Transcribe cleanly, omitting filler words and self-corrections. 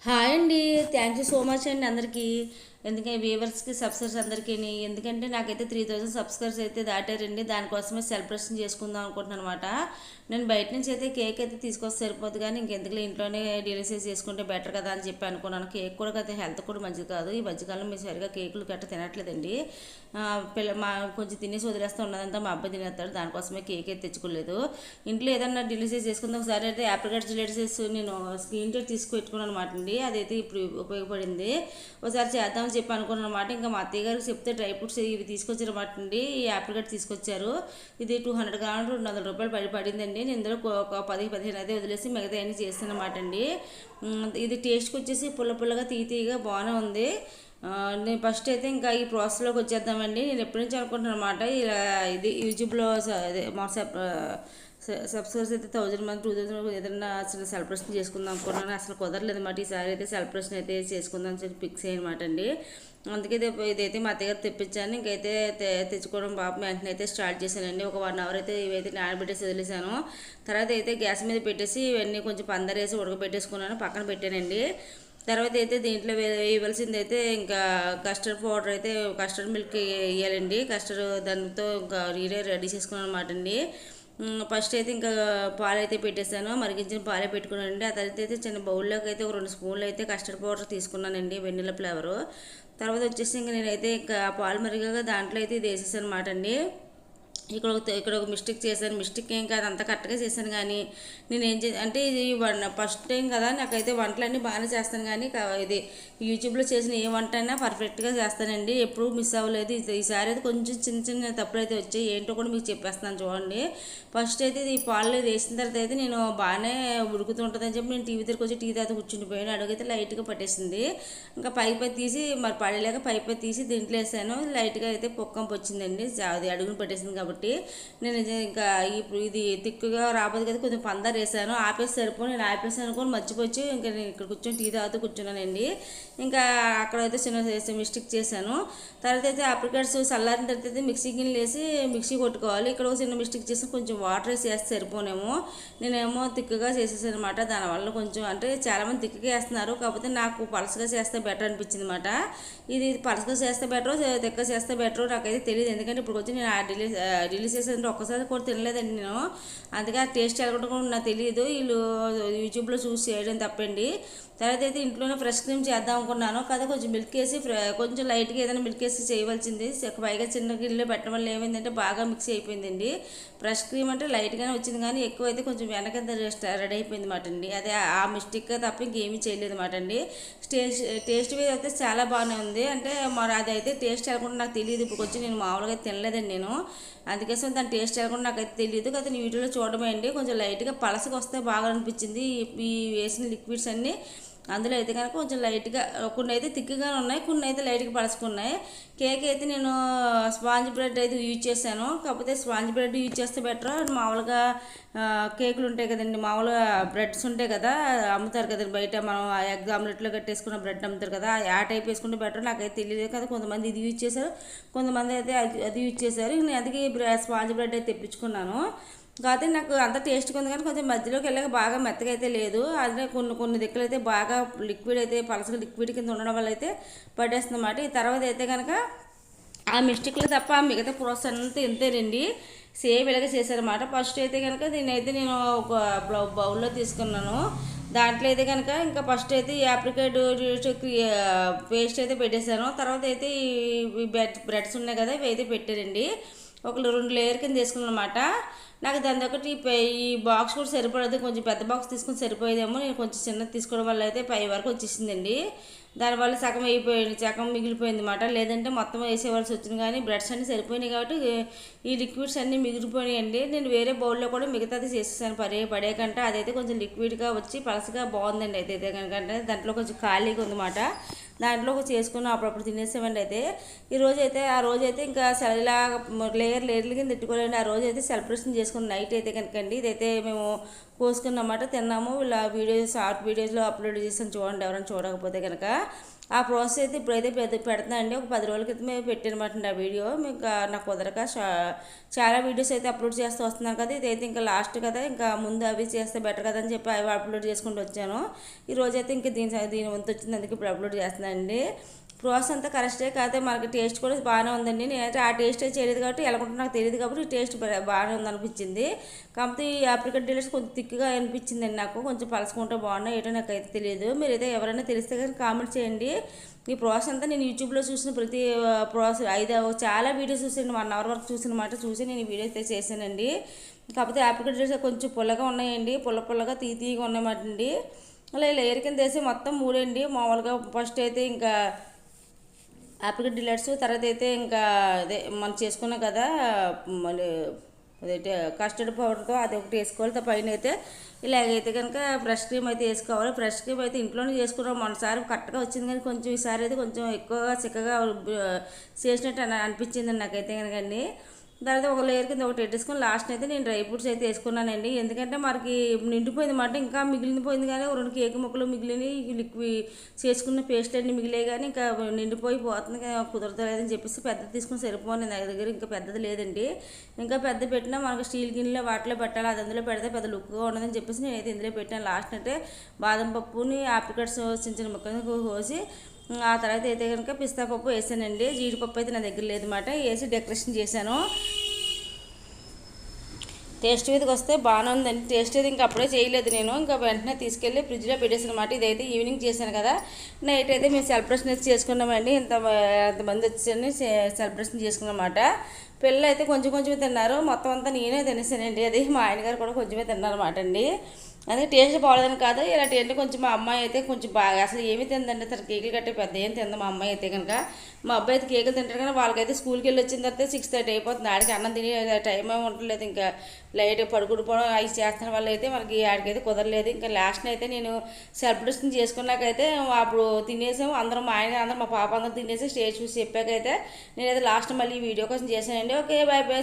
Hi అండి. Thank you so much అండి అందరికీ. ఎందుకంటే వ్యూవర్స్కి సబ్స్క్రైబర్స్ అందరికీ. ఎందుకంటే నాకైతే 3000 సబ్స్క్రైబర్స్ అయితే దాటారండి. దానికోసమే సెలబ్రేషన్ చేసుకుందాం అనుకుంటున్నాను అనమాట. నేను బయట నుంచి అయితే కేక్ అయితే తీసుకొస్తే సరిపోతుంది, కానీ ఇంకెందుకు ఇంట్లోనే డెలివరీస్ చేసుకుంటే బెటర్ కదా అని చెప్పి అనుకున్నాను. కేక్ కూడా కదా హెల్త్ కూడా మంచిది కాదు. ఈ మధ్యకాలంలో మీరు సరిగా కేకులు గట్ట తినట్లేదండి. మా కొంచెం తినేసి వదిలేస్తూ ఉన్నదంతా మా అబ్బాయి తినేస్తాడు. దానికోసమే కేక్ అయితే తెచ్చుకోలేదు. ఇంట్లో ఏదన్నా డెలివరీస్ చేసుకుందాం ఒకసారి అయితే యాప్రికాట్ డెలివరీస్ నేను స్క్రీన్ షాట్ తీసుకుపెట్టుకున్నాను అనమాట అండి. అదైతే ఇప్పుడు ఉపయోగపడింది. ఒకసారి చేద్దామని చెప్పి అనుకున్నాను అనమాట. ఇంకా మా అత్తయ్య గారికి చెప్తే డ్రై ఫ్రూట్స్ ఇవి తీసుకొచ్చారు అనమాట అండి. ఈ యాప్రికాట్ తీసుకొచ్చారు. ఇది 200 గ్రాములు 200 రూపాయలు పడిందండి. నేను ఇందులో ఒక 10-15 అయితే వదిలేసి మిగతా అన్నీ చేస్తాను అనమాట అండి. ఇది టేస్ట్కి వచ్చేసి పుల్లగా తీయగా బాగానే ఉంది. నేను ఫస్ట్ అయితే ఇంకా ఈ ప్రాసెస్లోకి వచ్చేద్దామండి. నేను ఎప్పటి నుంచి అనుకుంటున్నాను అనమాట. ఇలా ఇది యూట్యూబ్లో మా సబ్స్క్రైబర్స్ అయితే 1000 మంది 2000 ఏదైనా అసలు సెలబ్రేషన్ చేసుకుందాం అనుకున్నాను. అసలు కుదరలేదు అన్నమాట. ఈసారి అయితే సెలబ్రేషన్ అయితే చేసుకుందాం అని చెప్పి ఫిక్స్ అయ్యనమాట అండి. అందుకే ఇదైతే మా అత్తగారు తెప్పించాను. ఇంకైతే తెచ్చుకోవడం పాపం వెంటనే అయితే స్టార్ట్ చేశానండి. ఒక 1 అవర్ అయితే ఇవైతే నానబెట్టేసి వదిలేసాను. తర్వాత అయితే గ్యాస్ మీద పెట్టేసి ఇవన్నీ కొంచెం పందరేసి ఉడకబెట్టేసుకున్నాను, పక్కన పెట్టానండి. తర్వాత అయితే దీంట్లో వేయవలసింది అయితే ఇంకా కస్టర్డ్ పౌడర్ అయితే కస్టర్డ్ మిల్క్ వేయాలండి. కస్టర్డ్ దానితో ఇంకా రెడీ చేసుకున్నాను అనమాట అండి. ఫస్ట్ అయితే ఇంకా పాలు అయితే పెట్టేశాను, మరిగించిన పాలే పెట్టుకున్నానండి. ఆ తర్వాత అయితే చిన్న బౌల్లోకి అయితే ఒక 2 స్పూన్లు అయితే కస్టర్డ్ పౌడర్ తీసుకున్నానండి, వెన్నెల ఫ్లేవరు. తర్వాత వచ్చేసి ఇంకా నేనైతే ఇంకా పాలు మరిగాక దాంట్లో అయితే ఇది వేసేసాను అనమాట అండి. ఇక్కడ ఒక మిస్టేక్ చేశాను. మిస్టేక్ ఏం కాదు, అంత కరెక్ట్గా చేశాను. కానీ నేను ఏం అంటే ఇది ఫస్ట్ టైం కదా, నాకైతే వంటలన్నీ బాగానే చేస్తాను. కానీ ఇది యూట్యూబ్లో చేసిన ఏ వంట అయినా పర్ఫెక్ట్గా చేస్తానండి, ఎప్పుడూ మిస్ అవ్వలేదు. ఈసారి అయితే కొంచెం చిన్న తప్పులు అయితే వచ్చాయి. ఏంటో కూడా మీకు చెప్పేస్తున్నాను చూడండి. ఫస్ట్ అయితే ఈ పాలు వేసిన తర్వాత అయితే నేను బాగానే ఉడుకుతుంటుందని చెప్పి నేను టీవీ దగ్గరికి వచ్చి టీ తాత కూర్చుండిపోయాను. అడుగైతే లైట్గా పట్టేసింది. ఇంకా పైపై తీసి మరి పడలేక పైపై తీసి దీంట్లో వేసాను. లైట్గా అయితే పొక్కంపు వచ్చిందండి, అది అడుగును పట్టేసింది. కాబట్టి నేను ఇంకా ఇప్పుడు ఇది తిక్కుగా రాబోదు కదా, కొంచెం పందరు వేసాను. ఆపేసి సరిపోయి నేను ఆపేసాను అనుకోని మర్చిపోయి ఇంకా నేను ఇక్కడ కూర్చొని టీ తాగుతూ కూర్చున్నానండి. ఇంకా అక్కడైతే చిన్న మిస్టేక్ చేశాను. తర్వాత అయితే అప్రికాట్స్ చల్లారిన తర్వాత అయితే మిక్సీ గిన్నెలు వేసి మిక్సీ కొట్టుకోవాలి. ఇక్కడ ఒక చిన్న మిస్టేక్ చేసి కొంచెం వాటర్ వేసి వేస్తే సరిపోనేమో, నేనేమో తిక్కుగా చేసేసాను అనమాట. దానివల్ల కొంచెం అంటే చాలామంది తిక్కుగా వేస్తున్నారు, కాకపోతే నాకు పలసగా చేస్తే బెటర్ అనిపించింది అనమాట. ఇది పలసగా చేస్తే బెటర్ తిక్కగా చేస్తే బెటర్ నాకైతే తెలియదు. ఎందుకంటే ఇప్పుడు వచ్చి నేను రిలీజ్ చేసేదంటే ఒక్కసారి కూడా తినలేదండి నేను. అందుకే ఆ టేస్ట్ ఎలా కూడా నాకు తెలియదు, వీళ్ళు యూట్యూబ్లో చూసి చేయడం తప్పండి. తర్వాత అయితే ఇంట్లోనే ఫ్రెష్ క్రీమ్ చేద్దాం అనుకున్నాను కదా, కొంచెం మిల్క్ వేసి కొంచెం లైట్గా ఏదైనా మిల్క్ వేసి చేయవలసింది. పైగా చిన్న గిన్నెలో పెట్టడం వల్ల ఏమైందంటే బాగా మిక్స్ అయిపోయిందండి. ఫ్రెష్ క్రీమ్ అంటే లైట్గానే వచ్చింది, కానీ ఎక్కువ అయితే కొంచెం వెనకంత రెడీ అయిపోయింది మాట అండి. అదే ఆ మిస్టేక్గా తప్ప ఇంకేమీ చేయలేదు మాట అండి. టేస్ట్ మీద అయితే చాలా బాగానే ఉంది. అంటే మరి అది అయితే టేస్ట్ వెళ్ళకుండా నాకు తెలియదు. ఇప్పుడు వచ్చి నేను మామూలుగా తినలేదండి నేను, అందుకోసం దాని టేస్ట్ వెళ్ళకుండా నాకైతే తెలియదు కదా. నేను వీడియోలో చూడమే అండి, కొంచెం లైట్గా పలసగా వస్తే బాగా అనిపించింది. ఈ వేసిన లిక్విడ్స్ అన్నీ అందులో అయితే కనుక కొంచెం లైట్గా, కొన్ని అయితే థిక్గానే ఉన్నాయి, కొన్ని అయితే లైట్గా పలుచుకున్నాయి. కేక్ అయితే నేను స్పాంజ్ బ్రెడ్ అయితే యూజ్ చేశాను. కాకపోతే స్పాంజ్ బ్రెడ్ యూజ్ చేస్తే బెటర్. మామూలుగా కేకులు ఉంటాయి కదండి, మామూలుగా బ్రెడ్స్ ఉంటాయి కదా, అమ్ముతారు కదండి బయట, మనం ఎగ్ ఆమ్లెట్లో కట్టేసుకున్న బ్రెడ్ అమ్ముతారు కదా, ఆ టైప్ వేసుకుంటే బెటర్. నాకైతే తెలియదు కదా, కొంతమంది ఇది యూజ్ చేశారు, కొంతమంది అయితే అది యూజ్ చేశారు. నేను అందుకే స్పాంజ్ బ్రెడ్ అయితే తెప్పించుకున్నాను. కాకపోతే నాకు అంత టేస్ట్గా ఉంది, కానీ కొంచెం మధ్యలోకి వెళ్ళాక బాగా మెత్తగా అయితే లేదు. అదే కొన్ని దిక్కులు అయితే బాగా లిక్విడ్ అయితే పలసగా లిక్విడ్ కింద ఉండడం వల్ల అయితే పట్టేస్తుందన్నమాట. ఈ తర్వాత అయితే కనుక ఆ మిస్టేక్లు తప్ప మిగతా ప్రాసెస్ అంతా ఇంతేనండి, సేమ్ ఇలాగే చేశారన్నమాట. ఫస్ట్ అయితే కనుక నేను ఒక బౌల్లో తీసుకున్నాను. దాంట్లో అయితే కనుక ఇంకా ఫస్ట్ అయితే ఈ యాప్రికాట్ పేస్ట్ అయితే పెట్టేశాను. తర్వాత అయితే ఈ బ్రెడ్స్ ఉన్నాయి కదా, ఇవి అయితే పెట్టారండి. ఒక 2 లేయర్ కింద తీసుకున్నాను అనమాట. నాకు దాని ఒకటి ఈ బాక్స్ కూడా సరిపడదు, కొంచెం పెద్ద బాక్స్ తీసుకుని సరిపోయేదేమో. నేను కొంచెం చిన్నది తీసుకోవడం వల్ల అయితే పై వరకు వచ్చేసిందండి. దానివల్ల సగం మిగిలిపోయింది అనమాట. లేదంటే మొత్తం వేసేవలసి వచ్చింది, కానీ బ్రెడ్స్ అన్నీ సరిపోయినాయి కాబట్టి ఈ లిక్విడ్స్ అన్నీ మిగిలిపోయినాయండి. నేను వేరే బౌల్లో కూడా మిగతాది చేసేసాను పడే కంటే. అదైతే కొంచెం లిక్విడ్గా వచ్చి పలసగా బాగుందండి. అయితే కనుకంటే దాంట్లో కొంచెం ఖాళీగా ఉందన్నమాట. దాంట్లో చేసుకున్నాం, అప్పుడప్పుడు తినేసామండి. అయితే ఈరోజు అయితే ఆ రోజు అయితే ఇంకా ఇలా లేయర్లు కింద తిట్టుకోలేండి. ఆ రోజు అయితే సెలబ్రేషన్ చేసుకున్నాం నైట్ అయితే కనుకండి. ఇదైతే మేము కోసుకున్నమాట, తిన్నాము. ఇలా వీడియోస్ షార్ట్ వీడియోస్లో అప్లోడ్ చేసాను, చూడండి ఎవరైనా చూడకపోతే కనుక. ఆ ప్రాసెస్ అయితే ఇప్పుడైతే పెడుతున్నా అండి. ఒక 10 రోజుల క్రితమే పెట్టానమాట ఆ వీడియో. మీకు నాకు కుదరక చాలా వీడియోస్ అయితే అప్లోడ్ చేస్తూ వస్తున్నాను కదా. ఇదైతే ఇంకా లాస్ట్ కదా, ఇంకా ముందు అవి చేస్తే బెటర్ కదా అని చెప్పి అవి అప్లోడ్ చేసుకుంటూ వచ్చాను. ఈరోజైతే ఇంకా దీని వంతు వచ్చింది, అందుకే ఇప్పుడు అప్లోడ్ చేస్తున్నానండి. ప్రాసెస్ అంతా కరెక్టే, కాకపోతే మనకి టేస్ట్ కూడా బాగానే ఉందండి. నేనైతే ఆ టేస్ట్ చేయలేదు కాబట్టి ఎలాగుంటుందో నాకు తెలియదు, కాబట్టి టేస్ట్ బాగానే ఉందనిపించింది. కాకపోతే ఈ ఆప్రికట్ డీలర్స్ కొంచెం థిక్గా అనిపించిందండి నాకు, కొంచెం పలసుకుంటే బాగున్నాయి ఏటో నాకైతే తెలియదు. మీరు అయితే ఎవరైనా తెలిస్తే కానీ కామెంట్ చేయండి. ఈ ప్రాసెస్ అంతా నేను యూట్యూబ్లో చూసిన ప్రతి ప్రాసెస్ చాలా వీడియోస్ చూసాను, 1 అవర్ వరకు చూసి నేను ఈ వీడియో అయితే చేశానండి. కాకపోతే ఆప్రికట్ డీలర్స్ కొంచెం పుల్లగా ఉన్నాయండి, పుల్లగా తీయగా ఉన్నాయన్నమాట అండి. అలా లేయర్ కింద వేసి మొత్తం 3 అండి. మామూలుగా ఫస్ట్ అయితే ఇంకా ఆప్రికట్ డిలైట్స్, తర్వాత అయితే ఇంకా అదే మనం చేసుకున్నాం కదా మళ్ళీ అదైతే కస్టర్డ్ పౌడర్తో అది ఒకటి వేసుకోవాలి. పైన అయితే ఇలాగైతే కనుక ఫ్రెష్ క్రీమ్ అయితే వేసుకోవాలి. ఫ్రెష్ క్రీమ్ అయితే ఇంట్లోనే చేసుకున్నాం, మొన్నసారి కరెక్ట్గా వచ్చింది, కానీ కొంచెం ఈసారి అయితే కొంచెం ఎక్కువగా చిక్కగా చేసినట్టు అనిపించింది నాకైతే కనుకండి. తర్వాత ఒక లేయర్ కింద ఒకటి పెట్టేసుకొని లాస్ట్ అయితే నేను డ్రై ఫ్రూట్స్ అయితే వేసుకున్నానండి. ఎందుకంటే మనకి నిండిపోయింది అన్నమాట, ఇంకా మిగిలిపోయింది కానీ 2 కేక్ ముక్కలు మిగిలినవి, లిక్విడ్ చేసుకున్న పేస్ట్ అన్ని మిగిలే కానీ ఇంకా నిండిపోయి పోతుంది, కుదరలేదని చెప్పేసి పెద్దది తీసుకుని సరిపోయింది. నా దగ్గర ఇంకా పెద్దది లేదండి. ఇంకా పెద్ద పెట్టినా మనకు స్టీల్ గిన్నెలో వాటిలో పెట్టాలి, అది అందులో పెడితే పెద్ద లుక్గా ఉండదని చెప్పేసి నేనైతే ఇందులో పెట్టాను. లాస్ట్ అంటే బాదం పప్పుని ఆప్రికట్స్ చిన్న ముక్కలు కోసి, ఆ తర్వాత అయితే కనుక పిస్తా పప్పు వేసానండి. జీడిపప్పు అయితే నా దగ్గర లేదన్నమాట, వేసి డెకరేషన్ చేశాను. టేస్ట్ మీదకి వస్తే బాగానే ఉందండి. టేస్ట్ అయితే ఇంకా అప్పుడే చేయలేదు నేను, ఇంకా వెంటనే తీసుకెళ్ళి ఫ్రిడ్జ్లో పెట్టేసాను అనమాట. ఇదైతే ఈవినింగ్ చేశాను కదా, నైట్ అయితే మేము సెలబ్రేషన్ అయితే చేసుకున్నామండి. ఎంతమంది వచ్చి సెలబ్రేషన్ చేసుకున్నమాట. పిల్లలు అయితే కొంచెం తిన్నారు, మొత్తం అంతా నేనే తినేసానండి. అది మా ఆయనగారు కూడా కొంచెమే తిన్నారన్నమాట అండి. అదే టేస్ట్ బాగోలేదని కాదు, ఇలాంటి ఏంటి కొంచెం మా అమ్మాయి అయితే కొంచెం బాగా అసలు ఏమి తిందండి. తన కేకులు కట్టే పెద్ద ఏం తింది మా అమ్మాయి అయితే కనుక. మా అబ్బాయి అయితే కేకులు తింటారు, కానీ వాళ్ళకైతే స్కూల్కి వెళ్ళి వచ్చిన తర్వాత 6:30 అయిపోతుంది. ఆడికి అన్నం తిని టైం ఏమి ఉండలేదు, ఇంకా లైట్ పడుకుడిపోవడం అవి చేస్తున్న వాళ్ళు అయితే మనకి ఆడికైతే కుదరలేదు. ఇంకా లాస్ట్ని అయితే నేను సెలబ్రేషన్ చేసుకున్నాకైతే అప్పుడు తినేసాము అందరం, మా ఆయన అందరం, మా పాప అందరం తినేసి స్టేజ్ చూసి చెప్పాకైతే నేనైతే లాస్ట్ మళ్ళీ ఈ వీడియో కోసం చేశానండి. Okay, by by.